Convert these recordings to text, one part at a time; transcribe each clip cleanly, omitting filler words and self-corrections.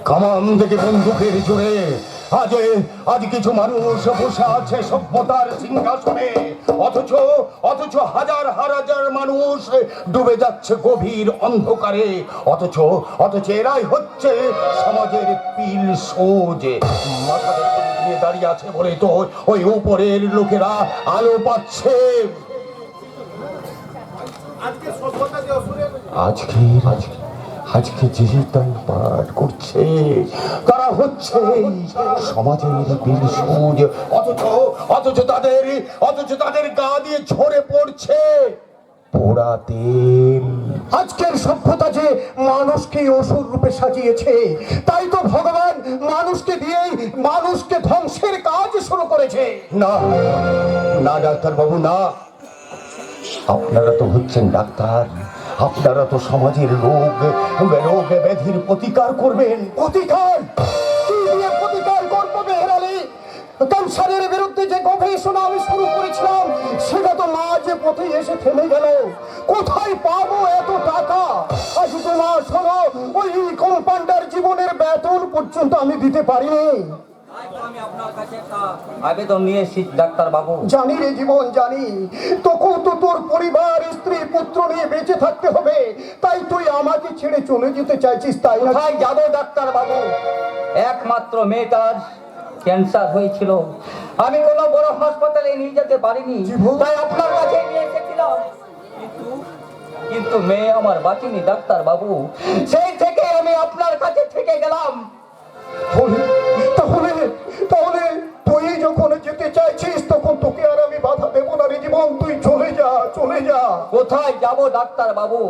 কামান থেকে বন্দুকের জোরে আজ আজ কিছু মানুষ বসে আছে সভ্যতার সিংহাসনে, অথচ অথচ হাজার হাজার মানুষ ডুবে যাচ্ছে গভীর অন্ধকারে। অথচ অথচ এরাই হচ্ছে সমাজের পিল সোজে। মাথার উপর দিয়ে দাঁড়িয়ে আছে বলে তো ওই উপরের লোকেরা আলো পাচ্ছে। আজকে যে তাই পাঠ করছে তারা হচ্ছে সমাজের বিলসুজ, অথচ তাদের গা দিয়ে ঝরে পড়ছে পোড়া তেল। আজকের সভ্যতা যে মানুষকে অসুর রূপে সাজিয়েছে, তাই তো ভগবান মানুষকে দিয়েই মানুষকে ধ্বংসের কাজ শুরু করেছে। না না ডাক্তার বাবু, না, আপনারা তো হচ্ছেন ডাক্তার, আপনারা তো সমাজের রোগ ব্যাধির প্রতিকার করবেন। প্রতিকার কি দিয়ে প্রতিকার করবো মেহেরালি? ক্যান্সারের বিরুদ্ধে যে গবেষণা আমি শুরু করেছিলাম সেটা তো মাঝে পথে এসে থেমে গেল। কোথায় পাবো এত টাকা? আজ 2 মাস হলো ওই কম্পাউন্ডার জীবনের বেতন পর্যন্ত আমি দিতে পারিনি। আমি আপনার কাছে একটা আবেদন নিয়ে এসেছি ডাক্তার বাবু। জানি রে জীবন, জানি তোকেও তো তোর পরিবার স্ত্রী পুত্র নিয়ে বেঁচে থাকতে হবে, তাই তুই আমাকে ছেড়ে চলে যেতে চাইছিস, তাই না? কোথায় যাবো ডাক্তার বাবু? একমাত্র মেয়েটার ক্যান্সার হয়েছিল, আমি কোনো বড় হাসপাতালে নিয়ে যেতে পারিনি, তাই আপনার কাছে নিয়ে এসেছিলাম। কিন্তু মেয়ে আমার বাঁচিনি ডাক্তার বাবু, সেই থেকে আমি আপনার কাছে থেকে গেলাম। তাহলে তাহলে তুই যখন যেতে চাইছিস তখন তোকে আর আমি বাধা দেবো না রে জীবন, তুই চলে যা, চলে যা। কোথায় যাব ডাক্তার বাবু?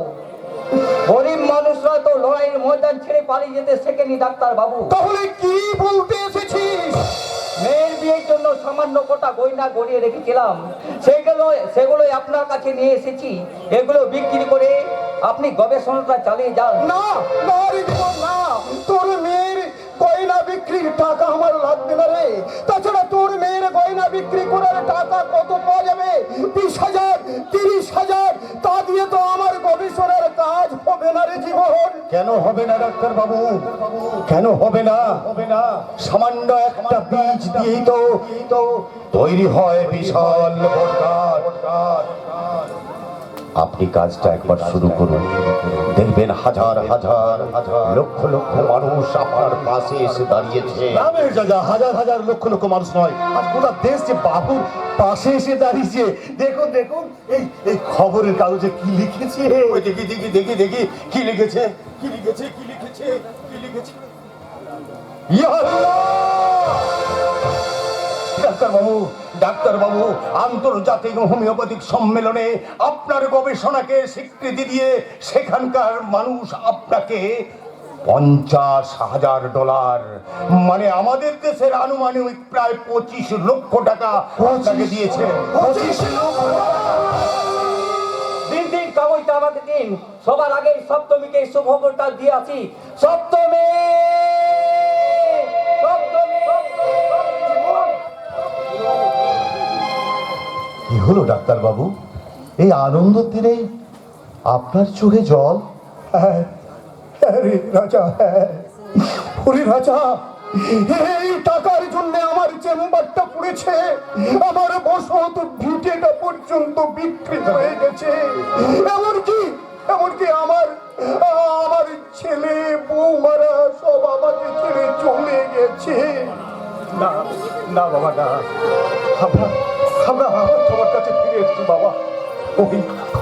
গরিব মানুষরা তো লড়াইয়ের ময়দান ছেড়ে পালিয়ে যেতে শেখেনি ডাক্তার বাবু। তাহলে কি বলতে এসেছিস? মেয়ের বিয়ের জন্য সামান্য কটা গয়না গড়িয়ে রেখেছিলাম, সেগুলোই আপনার কাছে নিয়ে এসেছি। এগুলো বিক্রি করে আপনি গবেষণাটা চালিয়ে যান। না না রে জীবন, না, তোর মেয়ের গয়না বিক্রির টাকা আমার লাগবে না রে। তাছাড়া তোর মেয়ের গয়না বিক্রি করার টাকা কত পাওয়া যাবে? 20,000 30,000, তা দিয়ে তো আমার গবেষণার কাজ হবে না রে জীবন। কেন হবে না ডাক্তার বাবু? কেন হবে না? সামান্য একটা বীজ দিয়েই তো তৈরি হয় বিশাল বটগাছ। আপনি কাজটা একবার শুরু করুন, দেখবেন হাজার হাজার লক্ষ লক্ষ মানুষ আপনার পাশে এসে দাঁড়িয়েছে। গ্রামের জায়গা হাজার হাজার লক্ষ লক্ষ মানুষ নয়, আর গোটা দেশ যে বাবুর পাশে এসে দাঁড়িয়েছে। দেখুন দেখুন এই খবরের কাগজে কি লিখেছে। ওই দেখি দেখি দেখি দেখি কি লিখেছে, কি লিখেছে, কি লিখেছে, কি লিখেছে। ইয়া আল্লাহ! ডাক্তার বাবু, আন্তর্জাতিক হোমিওপ্যাথিক সম্মেলনে আপনার গবেষণাকে স্বীকৃতি দিয়ে সেখানকার মানুষ আপনাকে $50,000, মানে আমাদের দেশের আনুমানিক প্রায় 25 লক্ষ টাকা আপনাকে দিয়েছে। 25 লক্ষ! দিন কাগজটা আমাকে দিন। সবার আগে সপ্তমীকে সুখবরটা দিয়ে আছি। সপ্তমী, কি হলো ডাক্তার বাবু? এই আনন্দ দিনে আপনার চোখে জল? হ্যাঁ রে রাজা, হ্যাঁ ওরে রাজা, এই টাকার জন্য আমার চেম্বারটা পুড়েছে, আমার বসত ভিটেটা পর্যন্ত বিক্রি হয়ে গেছে, এমনকি আমার ছেলে বৌমারা সব আমাকে ছেড়ে চলে গেছে। না না বাবা, না, আমরা আবার তোমার কাছে ফিরে এসেছি বাবা।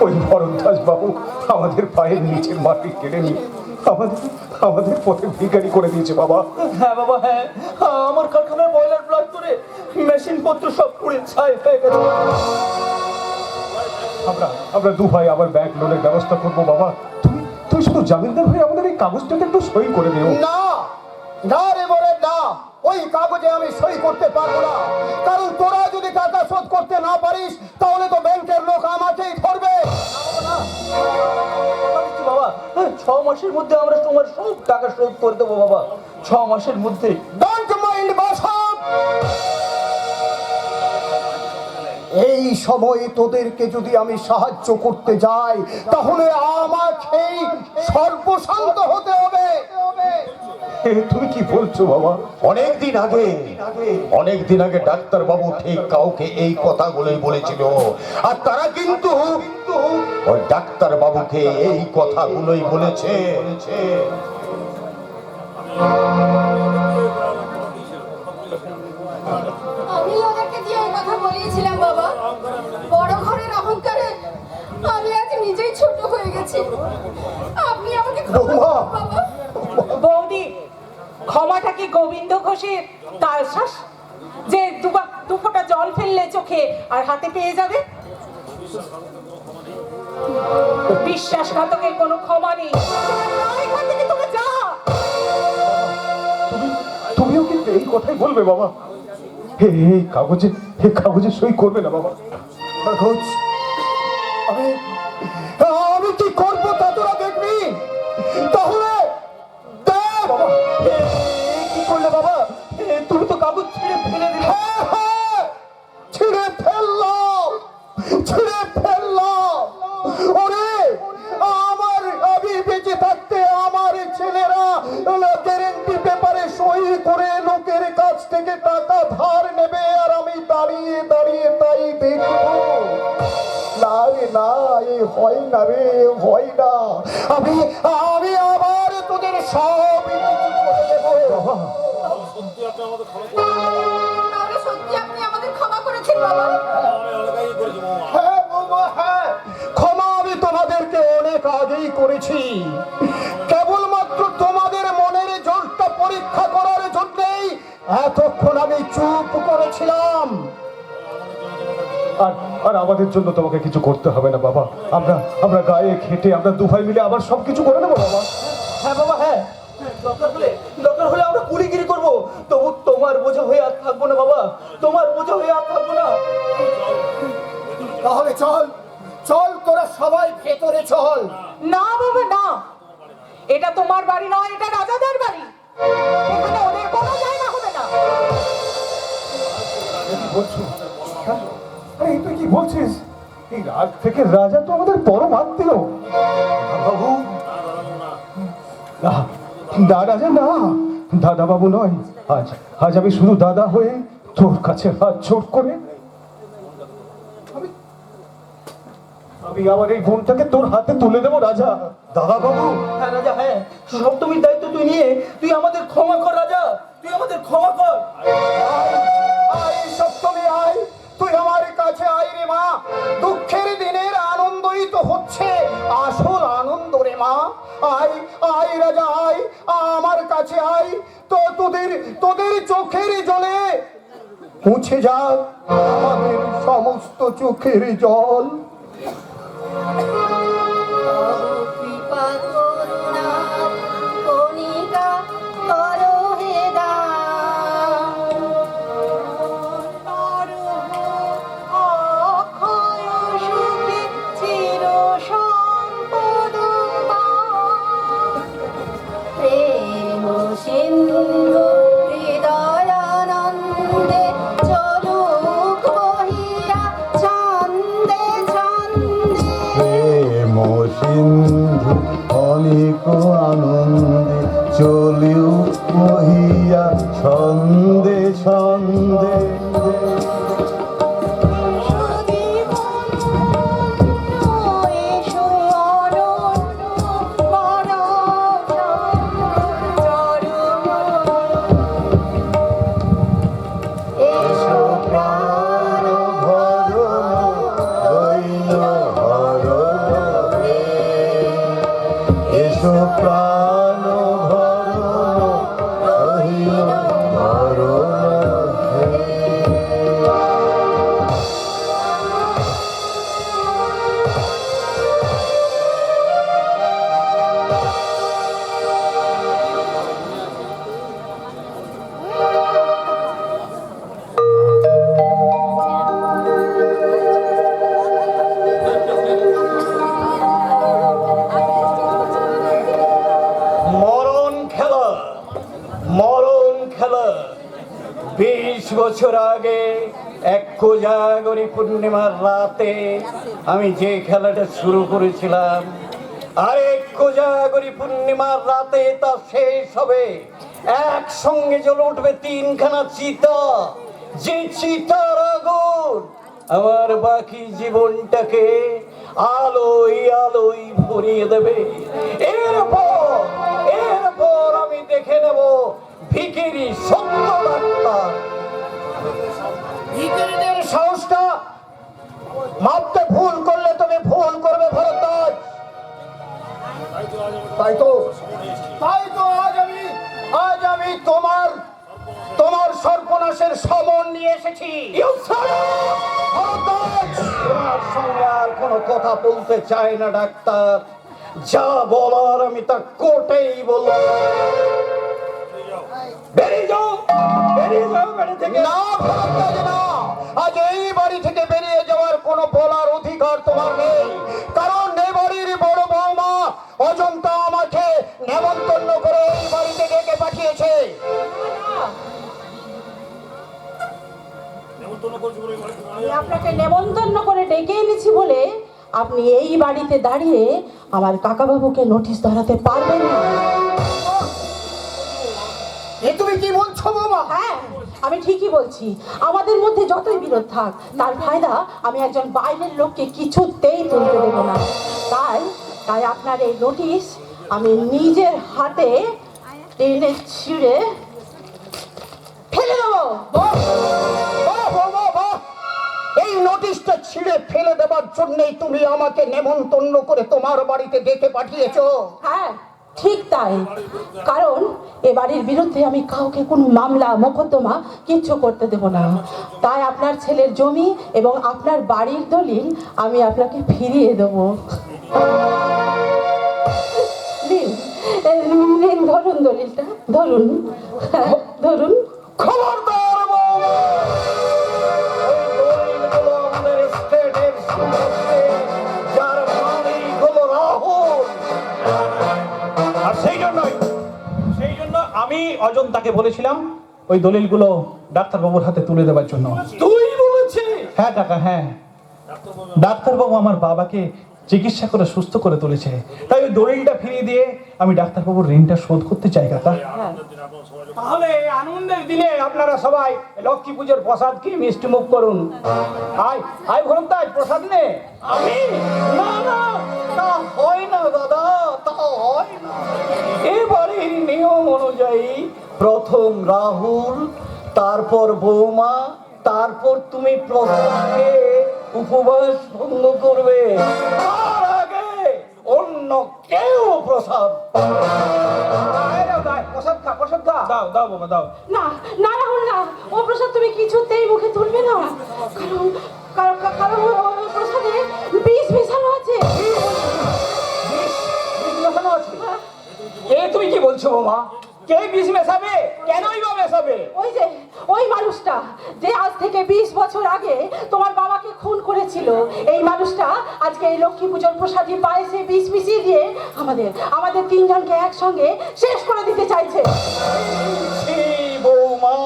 ওই ভরদ্বাজ বাবু আমাদের পায়ের নিচের মাটি কেড়ে নিয়ে আমাদের পথে ভিখারি করে দিয়েছে বাবা। হ্যাঁ বাবা, হ্যাঁ, আমার কারখানার বয়লার ব্লাস্ট করে মেশিন পত্র সব পুড়ে ছাই হয়ে গেছে। আমরা 2 ভাই আবার ব্যাংক লোনের ব্যবস্থা করবো বাবা। তুই শুধু জামিনদার হয়ে আমাদের এই কাগজটাতে একটু সই করে দিও। না না রে বলে না, ওই কাগজে আমি সই করতে পারবো না, কারণ তোরা যদি টাকা শোধ করতে না পারিস তাহলে তো ব্যাংকের লোক আমাকেই ধরবে। বাবা, 6 মাসের মধ্যে আমরা তোমার সব টাকা শোধ করে দেবো বাবা, 6 মাসের মধ্যে। ডোন্ট মাইন্ড বসব। এই সময় তোদেরকে যদি আমি সাহায্য করতে যাই তাহলে আমাকেই সর্বশান্ত হতে হবে। তুমি কি বলছো বাবা? অনেক দিন আগে ডাক্তার বাবু ঠিক কাউকে এই কথাগুলোই বলেছিল, আর তারা কিন্তু ওই ডাক্তার বাবুকে এই কথাগুলোই বলেছে। আমি ওদেরকে দিয়ে এই কথা বলিয়েছিলাম বাবা। বড় ঘরের অহংকারে আমি আজ নিজেই ছোট হয়ে গেছি। আপনি আমাকে ক্ষমা করুন বাবা। বৌদি, ক্ষমাটা কি গোবিন্দ ঘোষের তালশ্বাস যে দু ফোঁটা জল ফেললে চোখে আর হাতে পেয়ে যাবে? বিশ্বাসঘাতকের কোনো ক্ষমা নেই। না, এখান থেকে তুমি যা। তুমিও কিন্তু এই কথাই বলবে বাবা? এই কাগজে সই করবে না বাবা? কাগজ আমি কি করবো তা তোরা দেখবি। তাহলে বাবা, কি করলে বাবা? তুমি তো কাগজ ছিঁড়ে ফেলে দিলে। ছিঁড়ে ফেললাম। ওরে আমি বেঁচে থাকতে আমার ছেলেরা গ্যারেন্টি পেপারে সই করে লোকের কাছ থেকে টাকা ধার নেবে, আর আমি দাঁড়িয়ে দাঁড়িয়ে তাই দেখবো। না রে না, এ হয় না রে, হয় না। আমি আবার তোদের সব কিছু করে দেবো। তাহলে সত্যি আপনি আমাদের ক্ষমা করেছেন বাবা? হ্যাঁ বাবা, হ্যাঁ, ক্ষমা আমি তোমাদেরকে অনেক আগেই করেছি। কেবলমাত্র তোমাদের মনের জোরটা পরীক্ষা করার জন্যই এতক্ষণ আমি চুপ করেছিলাম। আর আমাদের জন্য তোমাকে কিছু করতে হবে না বাবা। আমরা গায়ে খেটে আমরা দু ভাই মিলে আবার সবকিছু করে নেবো বাবা। হ্যাঁ বাবা, হ্যাঁ, দরকার হলে আমরা কুড়িগিরি করবো, তবু তোমার বোঝা হয়ে আর থাকবো না বাবা, তোমার বোঝা হয়ে আর থাকবো না। তাহলে চল তোরা সবাই ভেতরে চল। না বাবা, না, এটা তোমার বাড়ি নয়, এটা রাজাদের বাড়ি। এখানে ওদের কোনো জায়গা হবে না। কি বলছো? এই তুই কি বলছিস? এই রাজ থেকে রাজা তো আমাদের পরম আত্মীয়। বাবু না, রাজা না, দাদা বাবু নয়। আজ আমি শুধু দাদা হয়ে তোর কাছে হাত জোড় করে আমি আমার এই বোনটাকে তোর হাতে তুলে দেবো রাজা। দাদা বাবু। হ্যাঁ রাজা, হ্যাঁ, সপ্তমীর দায়িত্ব তুই নিয়ে তুই আমাদের ক্ষমা কর রাজা, তুই আমাদের ক্ষমা কর। আয় সপ্তমী, আয়, তুই আমার কাছে আয় রে মা। দুঃখের দিনের আনন্দই তো হচ্ছে আসল আনন্দ রে মা। আয় রাজা, আয় আমার কাছে আয়। তো তোদের চোখের জলে মুছে যাক আমাদের সমস্ত চোখের জল। কৃপা করুণা কণিকা করো হে দান। অক্ষয় সুখে চির সম্পদ প্রেম সিন্ধু হৃদয়ানন্দে চলুক বহিয়া ছন্দে ছন্দে। প্রেম সিন্ধু অনেক আনন্দে চলিও বহিয়া ছন্দে ছন্দে। এসো প্রাণ এসো প্রাণ ভরণ মরণ খেলা 20 বছর আগে এক কোজাগরী পূর্ণিমার রাতে আমি যে খেলাটা শুরু করেছিলাম, আরে কোজাগরি পূর্ণিমার রাতে তা শেষ হবে, একসঙ্গে জ্বলে উঠবে তিনখানা চিতা, যে চিতার আগুন আমার বাকি জীবনটাকে আলোয় আলোয় ভরিয়ে দেবে। এরপর আমি দেখে নেব ভিখিরি সত্য ডাক্তার। ভিখিরিদের সাহসটা মাপতে ভুল করলে তুমি ভুল করবে ভরদ্বাজ। তাই তো আজ আমি তোমার সর্বনাশের সমন নিয়ে এসেছি। ভরদ্বাজ, তোমার সঙ্গে আর কোনো কথা বলতে চাই না ডাক্তার, যা বলার আমি তা কোর্টেই বলবো। বেরিয়ে যাও বাড়ি থেকে। না ভরদ্বাজ, না, আজ এই বাড়ি থেকে বেরিয়ে যাওয়ার কোনো বলার অধিকার তোমার নেই, কারণ এ বাড়ির বড় বৌমা অজন্তা আমাকে নেমন্তন্ন করে এই বাড়িতে ডেকে পাঠিয়েছে। আমি আপনাকে নেমন্তন্ন করে ডেকে এনেছি বলে আপনি এই বাড়িতে দাঁড়িয়ে আমার কাকাবাবুকে নোটিশ ধরাতে পারবেন না। এ তুমি কি বলছো বৌমা? হ্যাঁ, আমি ঠিকই বলছি। আমাদের মধ্যে যতই বিরোধ থাক, তার ফায়দা আমি একজন বাইরের লোককে কিছুতেই তুলতে দেবো না। তাই আপনার এই নোটিশ আমি নিজের হাতে টেনে ছিঁড়ে ফেলে দেবো। এই নোটিশটা ছিঁড়ে ফেলে দেবার জন্যই তুমি আমাকে নেমন্তন্ন করে তোমার বাড়িতে ডেকে পাঠিয়েছো? হ্যাঁ, ঠিক তাই। কারণ এ বাড়ির বিরুদ্ধে আমি কাউকে কোনো মামলা মোকদ্দমা কিচ্ছু করতে দেব না। তাই আপনার ছেলের জমি এবং আপনার বাড়ির দলিল আমি আপনাকে ফিরিয়ে দেবো। নিন, ধরুন দলিলটা, ধরুন, ধরুন। খবরদার বৌমা, ওই দলিলগুলো আমাদের স্টেটের সম্পত্তি, যার মালিক হলো রাহুল। আর সেই জন্য আমি অজন্তাকে বলেছিলাম ওই দলিলগুলো ডাক্তারবাবুর হাতে তুলে দেওয়ার জন্য। তুই বলেছিস? হ্যাঁ কাকা, হ্যাঁ, ডাক্তারবাবু আমার বাবাকে চিকিৎসা করে সুস্থ করে তুলেছে, তাই ওই দলিলটা ফিরিয়ে দিয়ে আমি ডাক্তারবাবুর ঋণটা শোধ করতে চাই কাকা। তাহলে আনন্দের দিনে আপনারা সবাই লক্ষ্মী পুজোর প্রসাদ কি মিষ্টি মুখ করুন। আয় ভরদ্বাজ, প্রসাদ নে। আমি? না, তা হয় না দাদা, তা হয় না। এবারে নিয়ম অনুযায়ী প্রথম রাহুল, তারপর বৌমা, তারপর তুমি প্রসাদকে উপবাস ভঙ্গ করবে, তার আগে অন্য কেউ প্রসাদ। প্রসাদ খা। দাও বাবা, দাও। না না রাহুল, না, ও প্রসাদ তুমি কিছুতেই মুখে তুলবে না, কারণ ওই প্রসাদে বিষ মেশানো আছে। তুমি কি বলছো বৌমা? কে বিষ মেশাবে? কেনই বা মেশাবে? ওই মানুষটা যে আজ থেকে 20 বছর আগে তোমার বাবাকে খুন করেছিল, এই মানুষটা আজকে এই লক্ষ্মী পুজোর প্রসাদী পায়েসে বিষ মিশিয়ে দিয়ে আমাদের তিনজনকে একসঙ্গে শেষ করে দিতে চাইছে। বৌমা,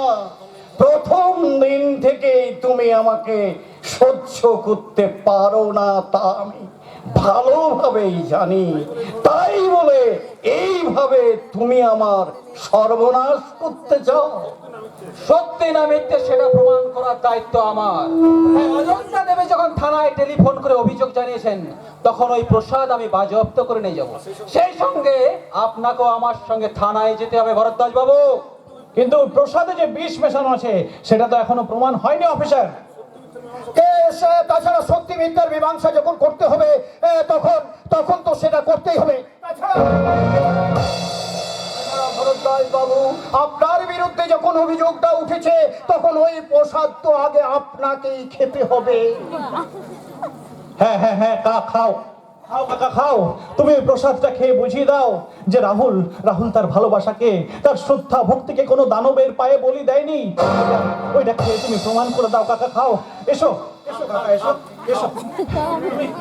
প্রথম দিন থেকেই তুমি আমাকে সহ্য করতে পারো না, তা আমি ভালোভাবেই জানি। তাই বলে এইভাবে তুমি আমার সর্বনাশ করতে চাও? সত্যি না মিথ্যে সেটা প্রমাণ করার দায়িত্ব আমার। অজন্তা দেবী যখন থানায় টেলিফোন করে অভিযোগ জানিয়েছেন, তখন ওই প্রসাদ আমি বাজেয়াপ্ত করে নিয়ে যাব। সেই সঙ্গে আপনাকেও আমার সঙ্গে থানায় যেতে হবে ভরদ্বাজ বাবু। কিন্তু প্রসাদে যে বিষ মেশানো আছে সেটা তো এখনো প্রমাণ হয়নি অফিসার। তাছাড়া সত্যি মিথ্যার মীমাংসা যখন করতে হবে, তখন তো সেটা করতেই হবে। ভরদ্বাজ বাবু, আপনার বিরুদ্ধে যখন অভিযোগটা উঠেছে, তখন ওই প্রসাদ তো আগে আপনাকেই খেতে হবে। হ্যাঁ, খাও কাকা, খাও। তুমি ওই প্রসাদটা খেয়ে বুঝিয়ে দাও যে রাহুল তার ভালোবাসাকে, তার শ্রদ্ধা ভক্তিকে কোনো দানবের পায়ে বলি দেয়নি। ওইটা খেয়ে তুমি প্রমাণ করে দাও কাকা, খাও। এসো কাকা, এসো।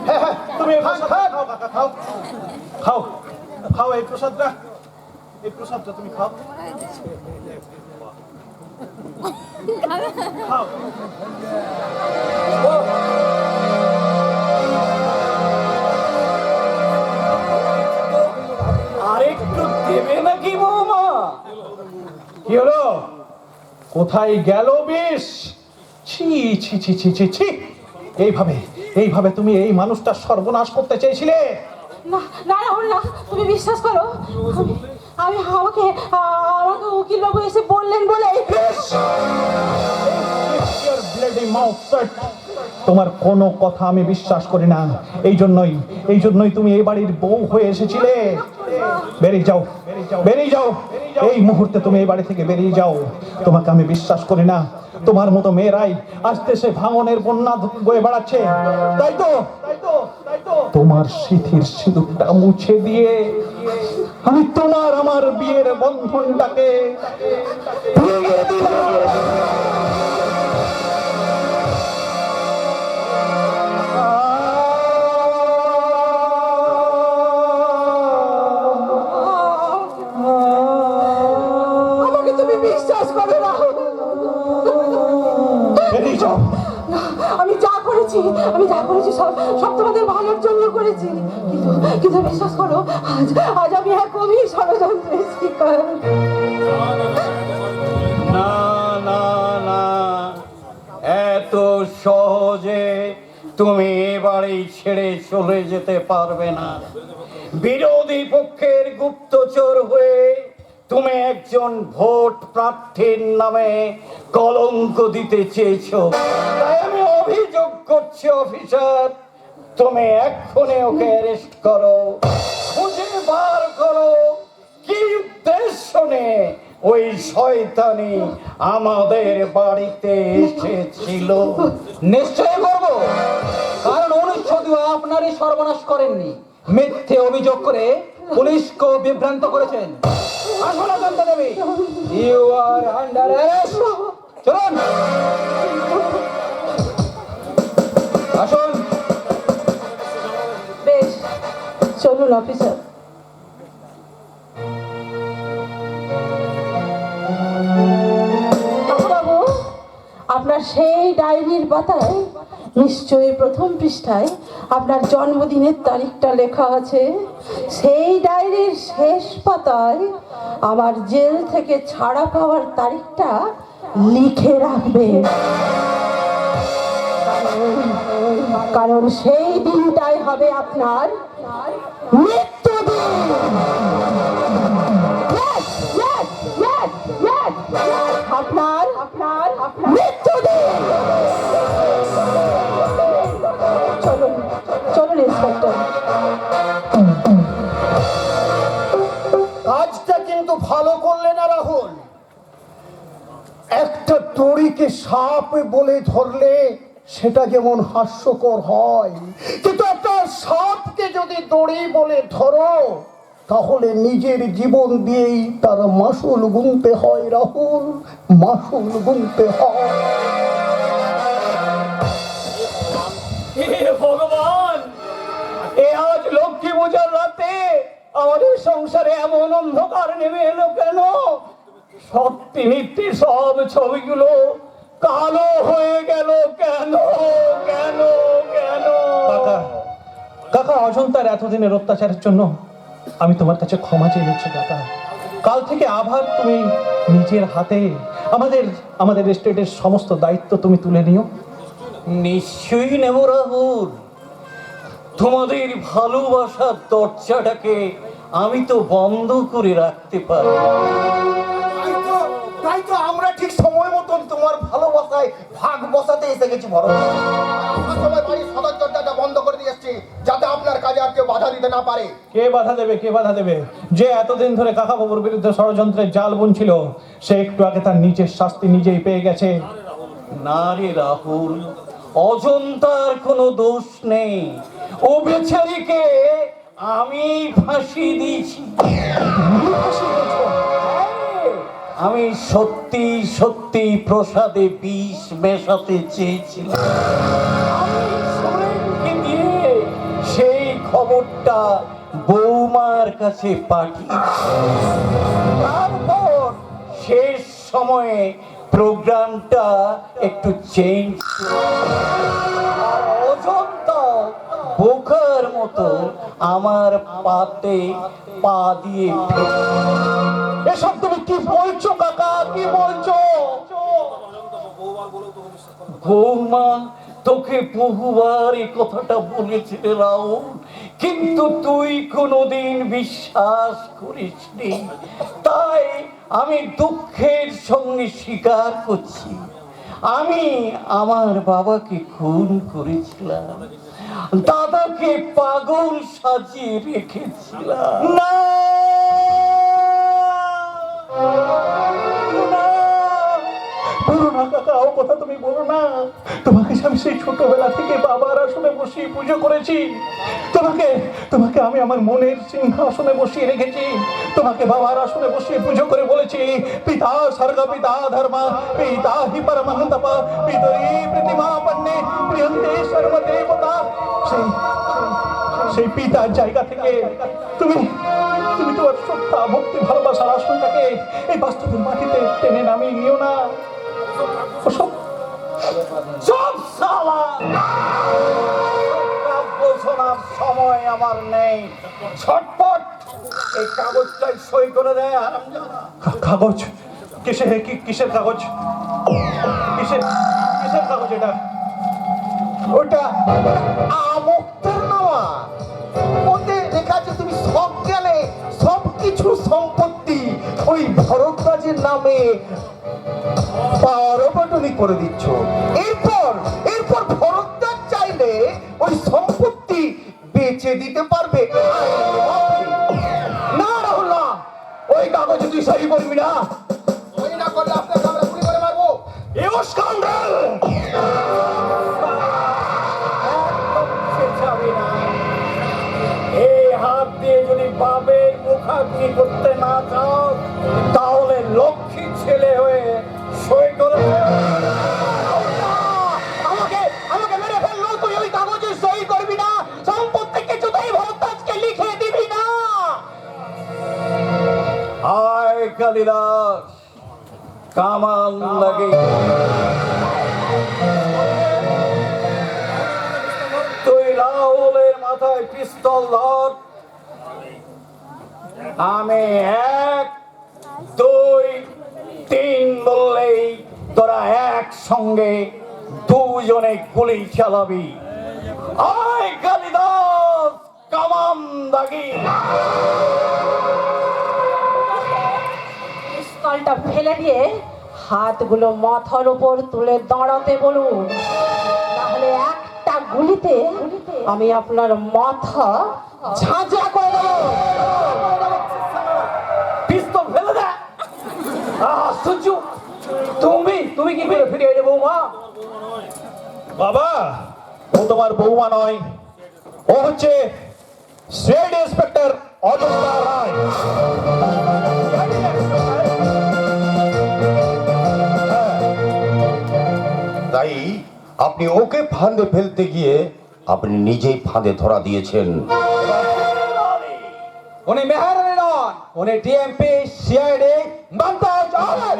হ্যাঁ, তুমি এই প্রসাদ খাও কাকা, খাও এই প্রসাদটা তুমি খাও। খাও। দেবে নাকি বৌমা? কি হলো? কোথায় গেল বিষ? ছি ছি ছি ছি ছি ছি! এইভাবে তুমি এই মানুষটার সর্বনাশ করতে চেয়েছিলে? না না রাহুল না, তুমি বিশ্বাস করো, আমি আমাকে উকিল বাবু এসে বললেন বলে। Your bloody mouth shut! তোমার কোনো কথা আমি বিশ্বাস করি না। এই জন্যই তুমি এই বাড়ির বউ হয়ে এসেছিলে। বেরিয়ে যাও, এই মুহূর্তে তুমি এই বাড়ি থেকে বেরিয়ে যাও। তোমাকে আমি বিশ্বাস করি না। তোমার মতো মেয়েরাই আসতে সে ভাঙনের বন্যা বয়ে বেড়াচ্ছে, তাই তো তোমার সিঁথির সিঁদুরটা মুছে দিয়ে আমি আমার বিয়ের বন্ধনটাকে ভেঙে দিলাম। আমাকে তুমি বিশ্বাস করো রাহুল। বেরিয়ে যাও। আমি যা করেছি সব তোমাদের ভালোর জন্য করেছি, কিন্তু বিশ্বাস করো, আজ আমি এক গভীর ষড়যন্ত্রের শিকার। না না না, এত সহজে তুমি এবারে ছেড়ে চলে যেতে পারবে না। বিরোধী পক্ষের গুপ্তচর হয়ে তুমি একজন ভোট প্রার্থীর নামে কলঙ্ক দিতে চেয়েছো। তাই আমি অভিযোগ করছি অফিসার, তুমি এক্ষুনি ওকে অ্যারেস্ট করো, খুঁজে বার করো কি উদ্দেশ্য নিয়ে ওই শয়তানি আমাদের বাড়িতে এসেছিল। নিশ্চয়ই করব, কারণ অনুচ্ছেদ আপনারই সর্বনাশ করেননি। মিথ্যে অভিযোগ করে পুলিশকে বিভ্রান্ত করেছেন। আসুন অজন্তা দেবী, ইউ আর আন্ডার অ্যারেস্ট। চলুন, আসুন। বেশ, চলুন অফিসার। বাবু, আপনার সেই ডায়েরির পাতায় নিশ্চয়ই প্রথম পৃষ্ঠায় আপনার জন্মদিনের তারিখটা লেখা আছে। সেই ডায়েরির শেষ পাতায় আমার জেল থেকে ছাড়া পাওয়ার তারিখটা লিখে রাখবে, কারণ সেই দিনটাই হবে আপনার মৃত্যুদিন। আপনার মৃত্যুদিন। চলুন ইন্সপেক্টর। কাজটা কিন্তু ভালো করলে না রাহুল। একটা দড়িকে সাপ বলে ধরলে সেটা যেমন হাস্যকর হয়, কিন্তু একটা সাপকে যদি দড়ি বলে ধরো তাহলে নিজের জীবন দিয়েই তার মাসুল গুনতে হয় রাহুল, মাসুল গুনতে হয়। ভগবান, এ আজ লক্ষ্মী পূজার রাতে আমাদের সংসারে এমন অন্ধকার নেমে এলো কেন? সত্যি মিথ্যে সব ছবিগুলো কালো হয়ে গেল কেন? কাকা, অজন্তার এতদিনের অত্যাচারের জন্য আমি তোমার কাছে ক্ষমা চেয়ে নিচ্ছি কাকা। কাল থেকে আবার তুমি নিজের হাতে আমাদের এস্টেটের সমস্ত দায়িত্ব তুমি তুলে নিও। নিশ্চয়ই নেব রাহুল। তোমাদের ভালোবাসার দরজাটাকে আমি তো বন্ধ করে রাখতে পারি। তাই তো আমরা ঠিক সময় মতন তোমার ভালোবাসায় ভাগ বসাতে এসে গেছি। বড় আমরা সবাই বাড়ির সদর দরজাটা বন্ধ করে দিয়ে এসেছি, যাতে আপনার কাজে আর কেউ বাধা দিতে না পারে। কে বাধা দেবে? যে এতদিন ধরে কাকা বাবুর বিরুদ্ধে ষড়যন্ত্রের জাল বুনছিল, সে একটু আগে তার নিজের শাস্তি নিজেই পেয়ে গেছে। না রে রাহুল, অজন্তার কোনো দোষ নেই। ও বেচারিকে আমি ফাঁসি দিয়েছি। আমি সত্যি প্রসাদে বিষ মেশাতে চেয়েছিলাম। আমি সোরেনকে দিয়ে সেই খবরটা বৌমার কাছে পাঠিয়েছি। তারপর শেষ সময়ে প্রোগ্রামটা একটু চেঞ্জ, আর অজন্তা বোকার মতো আমার পাতে পা দিয়ে এসব তুমি কি বলছো কাকা, কি বলছো? বৌমা তোকে বহুবার এই কথাটা বলেছিলে রাহুল, কিন্তু তুই কোনোদিন বিশ্বাস করিসনি। তাই আমি দুঃখের সঙ্গে স্বীকার করছি, আমি আমার বাবাকে খুন করেছিলাম, দাদাকে পাগল সাজিয়ে রেখেছিলাম। না বলো না কাকা, ও কথা তুমি বলো না। তোমাকে আমি সেই ছোটবেলা থেকে বাবার আসনে বসিয়ে পুজো করেছি। তোমাকে আমি আমার মনের সিংহাসনে বসিয়ে রেখেছি। তোমাকে বাবার আসনে বসিয়ে পুজো করে বলেছি, পিতা স্বর্গ পিতা ধর্ম পিতা হি পরমহংতপ পিতরি প্রতিমা পন্নে প্রিয়ন্তে সর্বদেবতা। সেই পিতার জায়গা থেকে তুমি তোমার শ্রদ্ধা ভক্তি ভালোবাসার আসনটাকে এই বাস্তবের মাটিতে টেনে নামিয়ে নিও না। সব সালা শোনার সময় আমার নেই। ছটপট এই কাগজটাই সই করে দেয় হারামজাদা। কাগজ? কিসের কাগজ? কিসের কাগজ এটা? ওটা আমুক্তের নামা, ওতে লেখা আছে তুমি সব গেলে সবকিছু সম্পত্তি ওই ভরদ্বাজের নামে পারবটনি করে দিচ্ছ। এরপর ভরদ্বাজ চাইলে ওই সম্পত্তি বেচে দিতে পারবে। না রাহুল না, ওই কাগজে তুই সই করবি না। ওই না করলে আপনাকে আমরা গুলি করে মারবো। ইউ স্কাউন্ডার! এই হাত দিয়ে যদি বাবের মুখাগ্নি করতে না চাও, তাহলে লক্ষ্মী ছেলে হয়ে সই করে দে। আমাকে মেরে ফেললো, তুই ওই কাগজে সই করবি না, সম্পত্তি কিছুতেই ভরদ্বাজকে লিখে দিবি না। আয় কালিদাস, কামান লাগে। তুই রাহুলের মাথায় পিস্তল ধর। আমি 1, 2, 3 বললেই তোরা একসঙ্গে দুজনে গুলি চালাবি। আয় কালিদাস, কামান দাগি। পিস্তলটা ফেলে দিয়ে হাতগুলো মাথার উপর তুলে দাঁড়াতে বলুন, তাহলে একটা গুলিতে আমি আপনার মাথা ঝাঁঝরা করে দেবো। পিস্তল ফেলে দে। আশ্চর্য, তুমি কি করে ফিরে এলে বৌমা? বাবা, ও তোমার বৌমা নয়, ও হচ্ছে সেড ইন্সপেক্টর অজন্তা রায়। তাই আপনি ওকে ফাঁদে ফেলতে গিয়ে আপনি নিজেই ফাঁদে ধরা দিয়েছেন। উনি মেহরানি নন, উনি DMP CID Mumtaz Ahmed.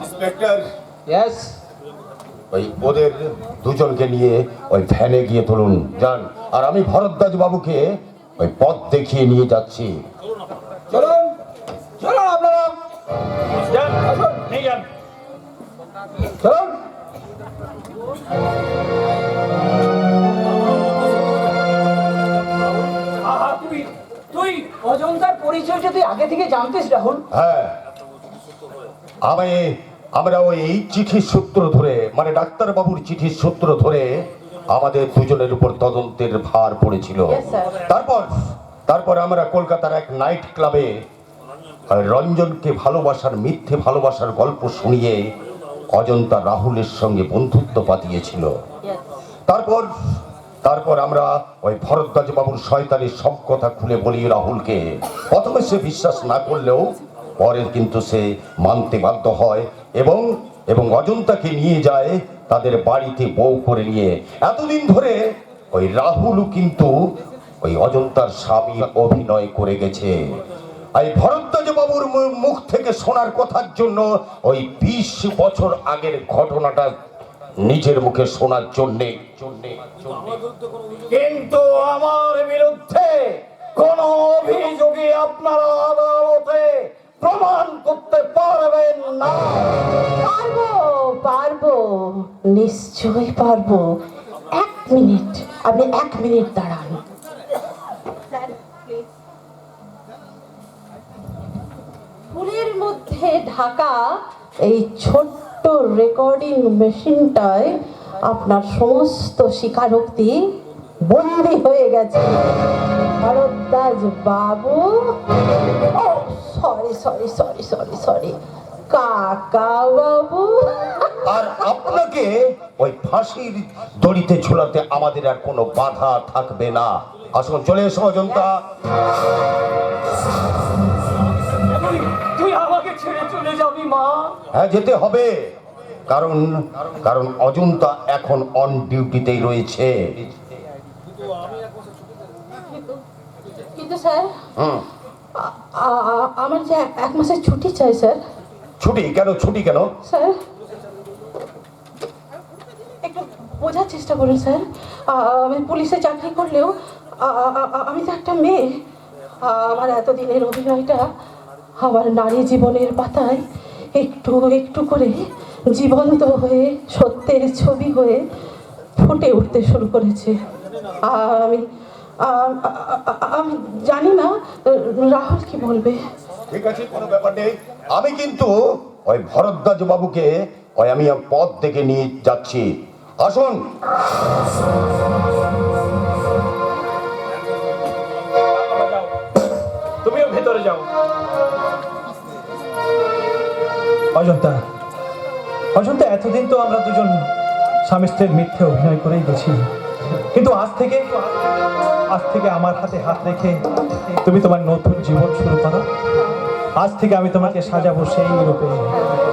Inspector, yes, ওই ওদের দুজনকে নিয়ে ওই ভ্যানে গিয়ে তুলুন, যান। আর আমি ভরদ্বাজ বাবুকে ওই পথ দেখিয়ে নিয়ে যাচ্ছি। চলুন চলুন আপনারা যান, আসুন, নিয়ে যান। চলুন। তুই অজন্তার পরিচয়টা তুই আগে থেকে জানতিস রাহুল? হ্যাঁ, আমরা ওই চিঠির সূত্র ধরে, মানে ডাক্তার বাবুর চিঠির সূত্র ধরে আমাদের দুজনের উপর তদন্তের ভার পড়েছিল। Yes, sir. তারপর আমরা কলকাতার এক নাইট ক্লাবে রঞ্জনকে মিথ্যে ভালোবাসার গল্প শুনিয়ে অজন্তা রাহুলের সঙ্গে বন্ধুত্ব পাতিয়েছিল। তারপর আমরা ওই ভরদ্বাজ বাবুর শয়তানের সব কথা খুলে বলি রাহুলকে। প্রথমে সে বিশ্বাস না করলেও পরে কিন্তু সে মানতে বাধ্য হয় এবং অজন্তাকে নিয়ে যায় তাদের বাড়িতে বউ করে নিয়ে। এতদিন ধরে ওই রাহুলও কিন্তু ওই অজন্তার স্বামী অভিনয় করে গেছে। এই ভরদ্বাজ বাবুর মুখ থেকে শোনার কথার জন্য ওই 20 বছর আগের ঘটনাটা নিজের মুখে শোনার জন্যে কিন্তু আমার বিরুদ্ধে কোন অভিযোগে আপনারা আদালতে প্রমাণ করতে পারবেন না। পারবো পারবো, নিশ্চয়ই পারবো। 1 মিনিট, আপনি 1 মিনিট দাঁড়ান। ফুলের মধ্যে ঢাকা এই ছোট্ট রেকর্ডিং মেশিনটায় আপনার সমস্ত স্বীকারোক্তি বন্দী হয়ে গেছে। ভরদ্বাজ বাবু, ও sorry sorry sorry sorry sorry, কাকা বাবু। আর আপনাকে ওই ফাঁসির দড়িতে ঝুলাতে আমাদের আর কোনো বাধা থাকবে না। আসুন, চলে এসো অজন্তা। তুই আমাকে ছেড়ে চলে যাবি মা? হ্যাঁ, যেতে হবে, কারণ কারণ অজন্তা এখন অন ডিউটিতেই রয়েছে। কিন্তু স্যার, হুম। আমার যে 1 মাসের ছুটি চাই স্যার। ছুটি কেন? ছুটি কেন? স্যার, একটু বোঝার চেষ্টা করুন স্যার। আমি পুলিশে চাকরি করলেও আমি তো একটা মেয়ে। আমার এতদিনের অভিনয়টা আমার নারী জীবনের পাতায় একটু একটু করে জীবন্ত হয়ে সত্যের ছবি হয়ে ফুটে উঠতে শুরু করেছে। আমি আমি জানি না রাহুল কি বলবে। ঠিক আছে, কোনো ব্যাপার নেই। আমি কিন্তু ওই ভরদ্বাজ বাবুকে আমি পথ থেকে নিয়ে যাচ্ছি। আসুন। তুমিও ভেতরে যাও। অজন্তা, অজন্তা, এতদিন তো আমরা দুজন স্বামী স্ত্রীর মিথ্যে অভিনয় করেই গেছি, কিন্তু আজ থেকে আমার হাতে হাত রেখে তুমি তোমার নতুন জীবন শুরু করো। আজ থেকে আমি তোমাকে সাজাবো সেই রূপে,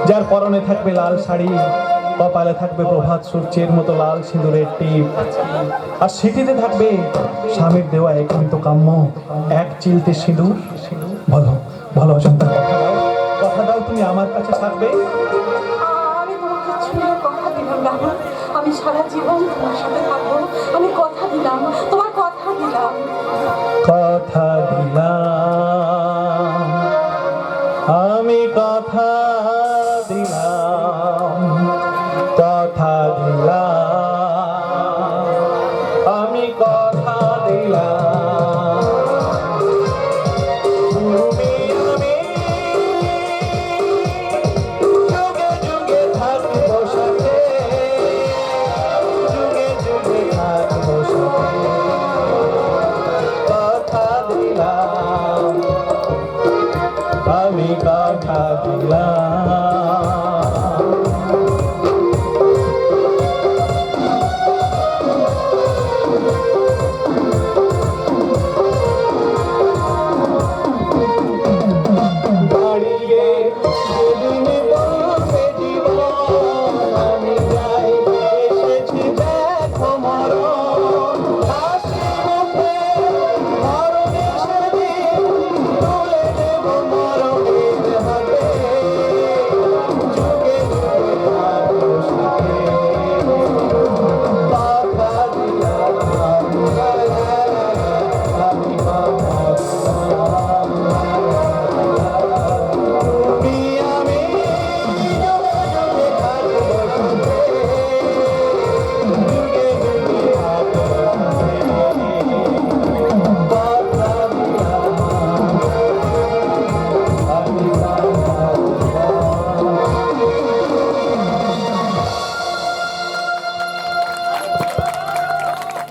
যার পরনে থাকবে লাল শাড়ি, কপালে থাকবে প্রভাত সূর্যের মতো লাল সিঁদুরের টিপ, আর সিটিতে থাকবে স্বামীর দেওয়া একান্ত কাম্য 1 চিলতে সিঁদুর। বলো বলো অজন্তা, কথা দাও তুমি আমার কাছে থাকবে। আমি তোমাকে ছুঁয়ে কথা দিলাম রাহুল, আমি সারা জীবন তোমার সাথে থাকবো। আমি কথা দিলাম, তোমার কথা দিলাম। কথা দিলাম, আমি কথা দিলাম, কথা দিলাম, আমি কথা দিলাম।